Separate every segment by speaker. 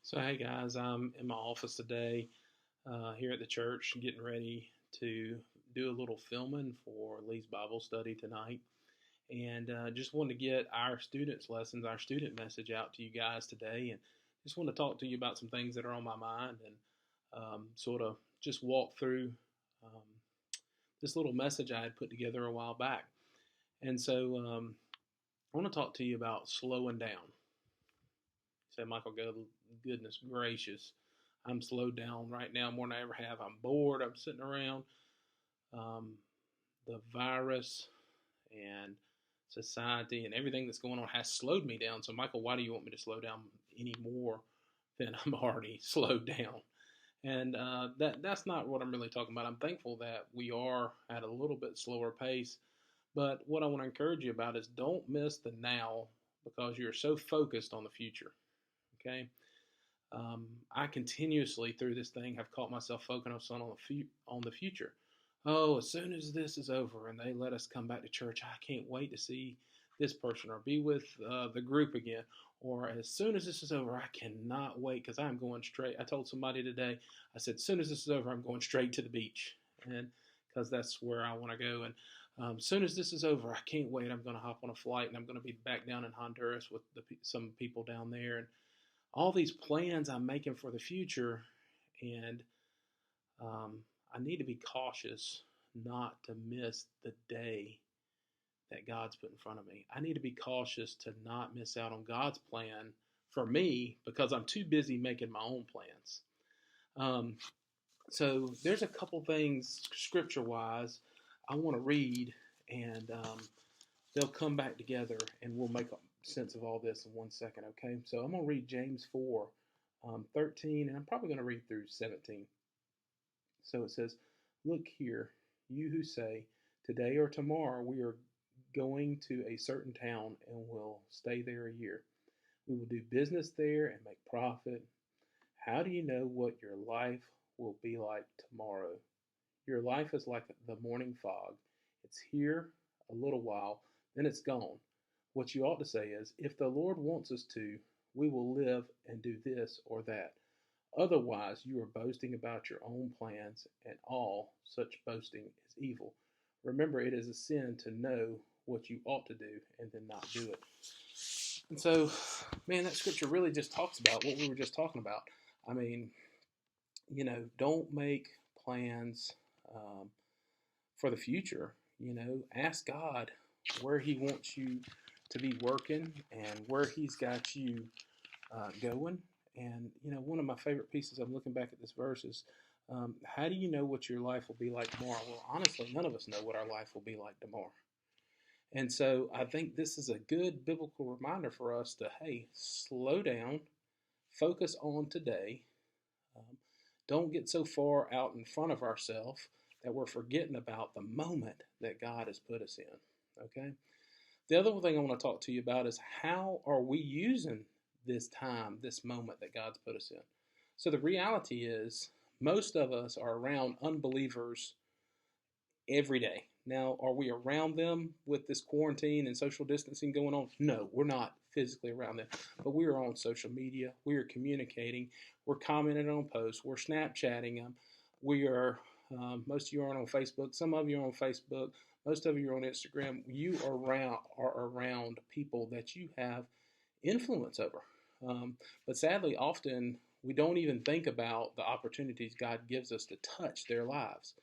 Speaker 1: So, hey guys, I'm in my office today here at the church, getting ready to do a little filming for Lee's Bible study tonight. And just wanted to get our students' lessons, our student message out to you guys today. And just want to talk to you about some things that are on my mind and sort of just walk through um, this little message I had put together a while back. And so I want to talk to you about slowing down. Say, Michael, goodness gracious, I'm slowed down right now more than I ever have. I'm bored. I'm sitting around. Um, the virus and society and everything that's going on has slowed me down. So, Michael, why do you want me to slow down any more than I'm already slowed down? And that's not what I'm really talking about. I'm thankful that we are at a little bit slower pace. But what I want to encourage you about is don't miss the now because you're so focused on the future. Okay. I continuously through this thing have caught myself focusing on the future. Oh, as soon as this is over and they let us come back to church, I can't wait to see this person or be with the group again. Or as soon as this is over, I cannot wait because I'm going straight. I told somebody today, I said, as soon as this is over, I'm going straight to the beach, and because that's where I want to go. And as soon as this is over, I can't wait. I'm going to hop on a flight and I'm going to be back down in Honduras with some people down there, and all these plans I'm making for the future, and um, I need to be cautious not to miss the day that God's put in front of me. I need to be cautious to not miss out on God's plan for me because I'm too busy making my own plans. Um, so there's a couple things scripture-wise I want to read, and they'll come back together, and we'll make sense of all this in 1 second, okay? So I'm going to read James 4, 13, and I'm probably going to read through 17. So it says, look here, you who say, today or tomorrow we are going to a certain town and will stay there a year. We will do business there and make profit. How do you know what your life will be like tomorrow? Your life is like the morning fog. It's here a little while, then it's gone. What you ought to say is, if the Lord wants us to, we will live and do this or that. Otherwise, you are boasting about your own plans, and all such boasting is evil. Remember, it is a sin to know what you ought to do and then not do it. And so, man, that scripture really just talks about what we were just talking about. I mean, don't make plans for the future. Ask God where He wants you to be working and where He's got you going. And, one of my favorite pieces, I'm looking back at this verse, is how do you know what your life will be like tomorrow? Well, honestly, none of us know what our life will be like tomorrow. And so I think this is a good biblical reminder for us to, hey, slow down, focus on today. Don't get so far out in front of ourselves that we're forgetting about the moment that God has put us in. Okay? The other thing I want to talk to you about is how are we using this time, this moment that God's put us in? So the reality is most of us are around unbelievers every day. Now, are we around them with this quarantine and social distancing going on? No, we're not physically around them, but we are on social media. We are communicating. We're commenting on posts. We're Snapchatting them. We are, most of you are on Facebook. Some of you are on Facebook. Most of you are on Instagram. You are around people that you have influence over. But sadly, often we don't even think about the opportunities God gives us to touch their lives.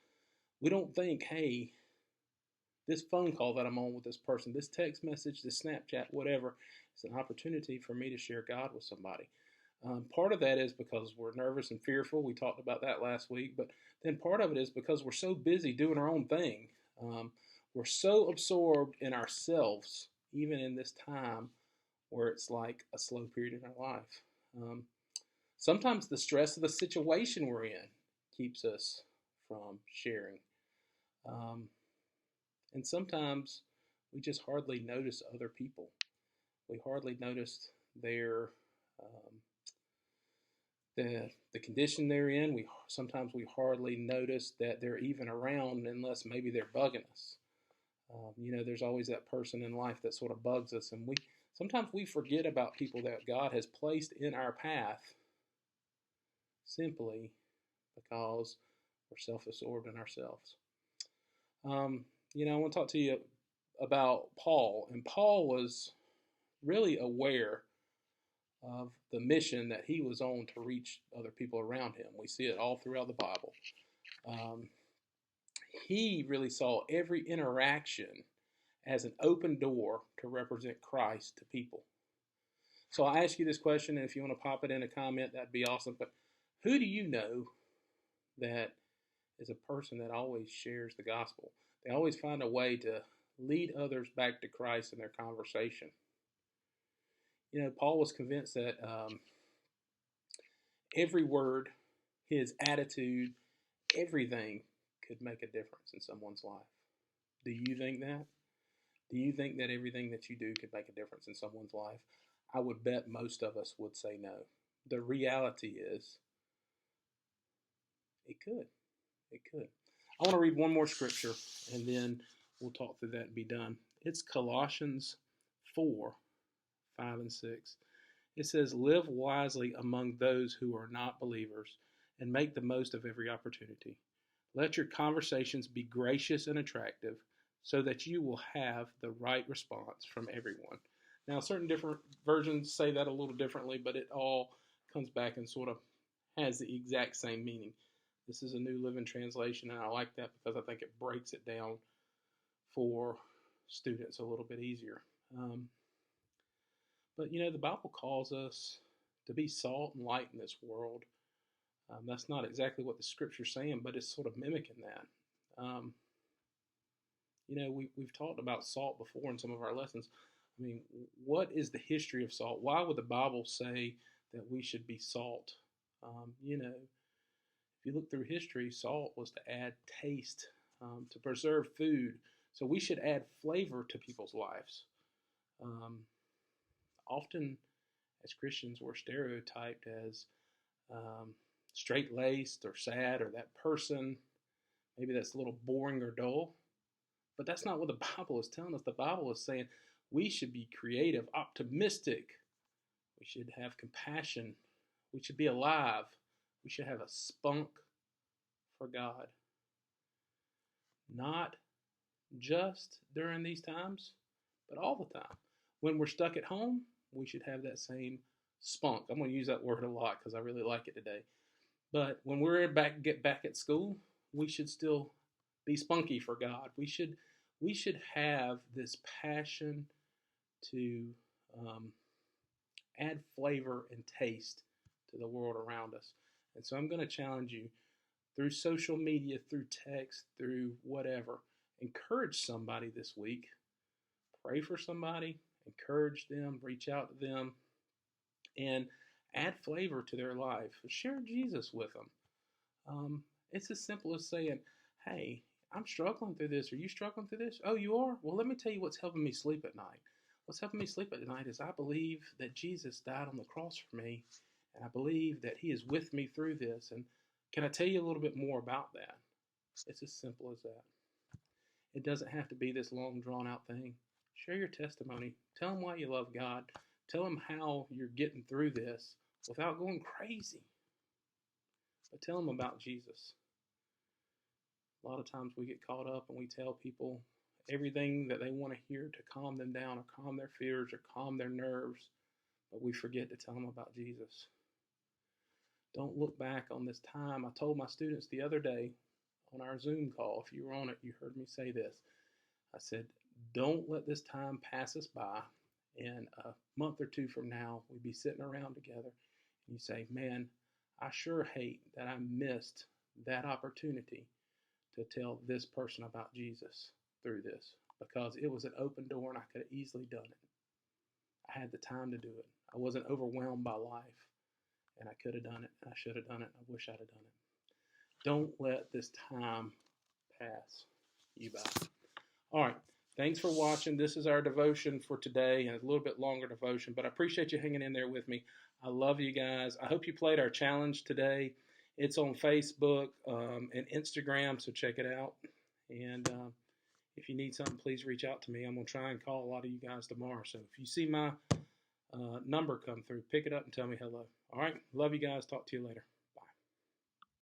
Speaker 1: We don't think, hey, this phone call that I'm on with this person, this text message, this Snapchat, whatever, is an opportunity for me to share God with somebody. Part of that is because we're nervous and fearful. We talked about that last week. But then part of it is because we're so busy doing our own thing. We're so absorbed in ourselves, even in this time where it's like a slow period in our life. Sometimes the stress of the situation we're in keeps us from sharing. And sometimes we just hardly notice other people. We hardly notice their the condition they're in. Sometimes we hardly notice that they're even around unless maybe they're bugging us. There's always that person in life that sort of bugs us, and sometimes we forget about people that God has placed in our path simply because we're self-absorbed in ourselves. I want to talk to you about Paul. And Paul was really aware of the mission that he was on to reach other people around him. We see it all throughout the Bible. He really saw every interaction as an open door to represent Christ to people. So I ask you this question, and if you want to pop it in a comment, that'd be awesome. But who do you know that is a person that always shares the gospel? They always find a way to lead others back to Christ in their conversation. Paul was convinced that every word, his attitude, everything could make a difference in someone's life. Do you think that? Do you think that everything that you do could make a difference in someone's life? I would bet most of us would say no. The reality is, it could. It could. I want to read one more scripture, and then we'll talk through that and be done. It's Colossians 4, 5 and 6. It says, "Live wisely among those who are not believers, and make the most of every opportunity. Let your conversations be gracious and attractive, so that you will have the right response from everyone." Now, certain different versions say that a little differently, but it all comes back and sort of has the exact same meaning. This is a New Living Translation, and I like that because I think it breaks it down for students a little bit easier. But the Bible calls us to be salt and light in this world. That's not exactly what the Scripture's saying, but it's sort of mimicking that. We've talked about salt before in some of our lessons. I mean, what is the history of salt? Why would the Bible say that we should be salt? If you look through history, salt was to add taste, to preserve food. So we should add flavor to people's lives. Often, as Christians, we're stereotyped as straight-laced or sad, or that person, maybe that's a little boring or dull. But that's not what the Bible is telling us. The Bible is saying we should be creative, optimistic. We should have compassion. We should be alive. We should have a spunk for God. Not just during these times, but all the time. When we're stuck at home, we should have that same spunk. I'm going to use that word a lot because I really like it today. But when we're get back at school, we should still be spunky for God. We should have this passion to add flavor and taste to the world around us. And so I'm going to challenge you through social media, through text, through whatever. Encourage somebody this week. Pray for somebody. Encourage them. Reach out to them. And add flavor to their life. Share Jesus with them. It's as simple as saying, hey, I'm struggling through this. Are you struggling through this? Oh, you are? Well, let me tell you what's helping me sleep at night. What's helping me sleep at night is I believe that Jesus died on the cross for me, and I believe that he is with me through this. And can I tell you a little bit more about that? It's as simple as that. It doesn't have to be this long, drawn-out thing. Share your testimony. Tell them why you love God. Tell them how you're getting through this without going crazy. But tell them about Jesus. A lot of times we get caught up and we tell people everything that they want to hear to calm them down or calm their fears or calm their nerves, but we forget to tell them about Jesus. Don't look back on this time. I told my students the other day on our Zoom call, if you were on it, you heard me say this. I said, don't let this time pass us by, and a month or two from now, we'd be sitting around together, and you say, man, I sure hate that I missed that opportunity to tell this person about Jesus through this, because it was an open door and I could have easily done it. I had the time to do it. I wasn't overwhelmed by life, and I could have done it, and I should have done it, and I wish I'd have done it. Don't let this time pass you by. All right. Thanks for watching. This is our devotion for today, and a little bit longer devotion, but I appreciate you hanging in there with me. I love you guys. I hope you played our challenge today. It's on Facebook and Instagram, so check it out. And if you need something, please reach out to me. I'm going to try and call a lot of you guys tomorrow. So if you see my number come through, pick it up and tell me hello. All right. Love you guys. Talk to you later.